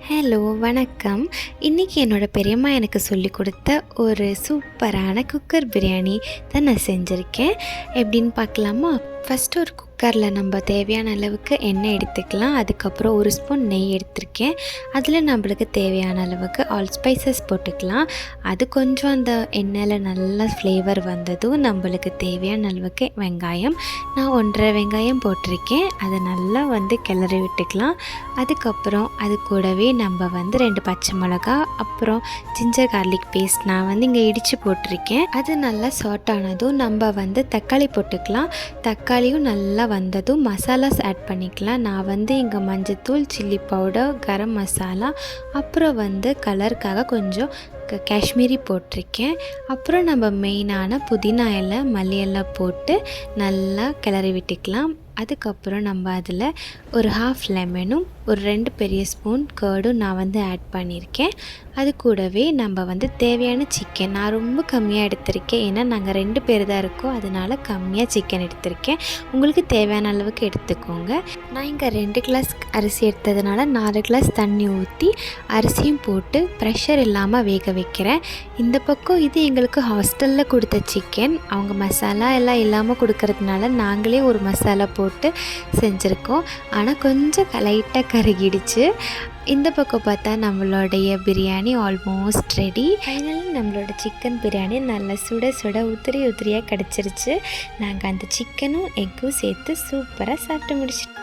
Hello வணக்கம். இன்றைக்கி என்னோடய பெரியம்மா எனக்கு சொல்லி கொடுத்த ஒரு சூப்பரான குக்கர் பிரியாணி தான் நான் செஞ்சுருக்கேன். எப்படின்னு பார்க்கலாமா? ஃபஸ்ட்டு ஒரு குக்கரில் நம்ம தேவையான அளவுக்கு எண்ணெய் எடுத்துக்கலாம். அதுக்கப்புறம் ஒரு ஸ்பூன் நெய் எடுத்திருக்கேன். அதில் நம்மளுக்கு தேவையான அளவுக்கு ஆல் ஸ்பைசஸ் போட்டுக்கலாம். அது கொஞ்சம் அந்த எண்ணெயில் நல்லா ஃப்ளேவர் வந்ததும் நம்மளுக்கு தேவையான அளவுக்கு வெங்காயம், நான் 1.5 வெங்காயம் போட்டிருக்கேன். அதை நல்லா கிளறி விட்டுக்கலாம். அதுக்கப்புறம் அது கூடவே நம்ம 2 பச்சை மிளகா, அப்புறம் ஜிஞ்சர் கார்லிக் பேஸ்ட் நான் இங்கே இடித்து போட்டிருக்கேன். அது நல்லா சாட் ஆனதும் நம்ம தக்காளி போட்டுக்கலாம். தக்காளியும் நல்லா வந்ததும் மசாலாஸ் ஆட் பண்ணிக்கலாம். நான் இங்கே மஞ்சத்தூள், சில்லி பவுடர், கரம் மசாலா, அப்புறம் கலருக்காக கொஞ்சம் காஷ்மீரி போட்டிருக்கேன். அப்புறம் நம்ம மெயினான புதினா இலை, மல்லி இலை போட்டு நல்லா கிளறி விட்டுக்கலாம். அதுக்கப்புறம் நம்ம அதில் ஒரு 1/2 லெமனும் ஒரு 2 பெரிய ஸ்பூன் கர்டும் நான் ஆட் பண்ணியிருக்கேன். அது கூடவே நம்ம தேவையான சிக்கன் நான் ரொம்ப கம்மியாக எடுத்திருக்கேன். ஏன்னா நாங்கள் 2 பேர் தான் இருக்கோம், அதனால் கம்மியாக சிக்கன் எடுத்திருக்கேன். உங்களுக்கு தேவையான அளவுக்கு எடுத்துக்கோங்க. நான் இங்கே 2 கிளாஸ் அரிசி எடுத்ததுனால 4 கிளாஸ் தண்ணி ஊற்றி அரிசியும் போட்டு ப்ரெஷர் இல்லாமல் வேக வைக்கிறேன். இந்த பக்கம் இது எங்களுக்கு ஹாஸ்டலில் கொடுத்த சிக்கன். அவங்க மசாலா எல்லாம் இல்லாமல் கொடுக்கறதுனால நாங்களே ஒரு மசாலா போட்டு செஞ்சுருக்கோம். ஆனால் கொஞ்சம் லைட்டாக கருகிடுச்சு. இந்த பக்கம் பார்த்தா நம்மளுடைய பிரியாணி ஆல்மோஸ்ட் ரெடி. ஃபைனலி நம்மளோட சிக்கன் பிரியாணி நல்லா சுட சுட உதிரியாக கிடச்சிருச்சு. நாங்கள் அந்த சிக்கனும் எக்கும் சேர்த்து சூப்பராக சாப்பிட்டு முடிச்சிட்டோம்.